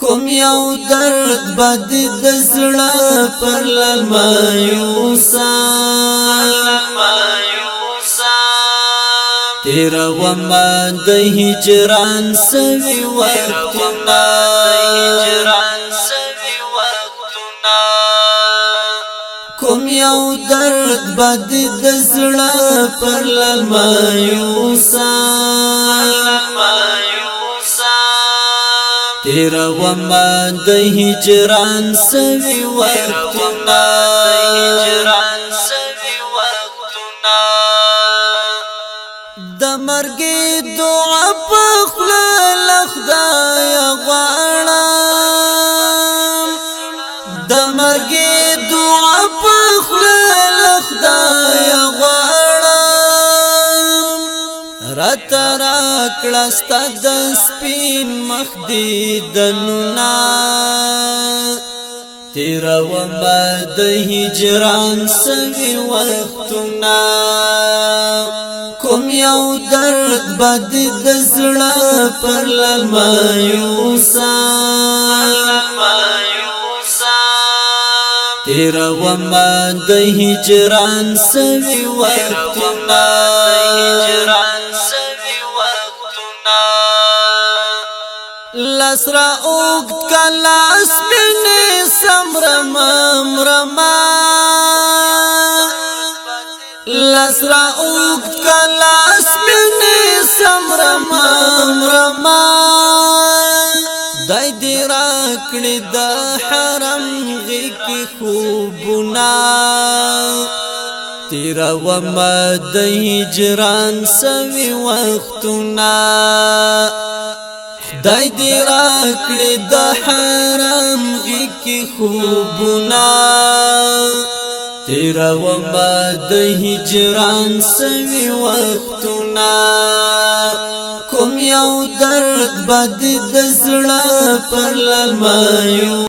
کوم یو درد بد د زړه پر لمایوسا تیر وما د هجران سوي وختنا کوم یو درد بد د زړه پر لمایوسا تیر وما د هجران سوي وختنا د مرګ دعا په خپل خدای غواړم د مرګ دعا په خپل خدای غواړم رات را کړست د سپین مخ دې دنونا تیر وما د هجران سوي وختنا کوم یو درد بد د زړه پر لمایوسا تیر وما د هجران سوي وختنا لسرا اوګد کلاس مینه سمرم مرما لسرا اوګد کلاس مینه سمرم مرما دای دی را کړی د حرم غي کی خوبنا تیر وما د هجران سوي وختنا دای دی را کړی د حرم غي کی خوبنا تیر وما د هجران سوي وختنا کوم یو درد بد د زړه پر لمایو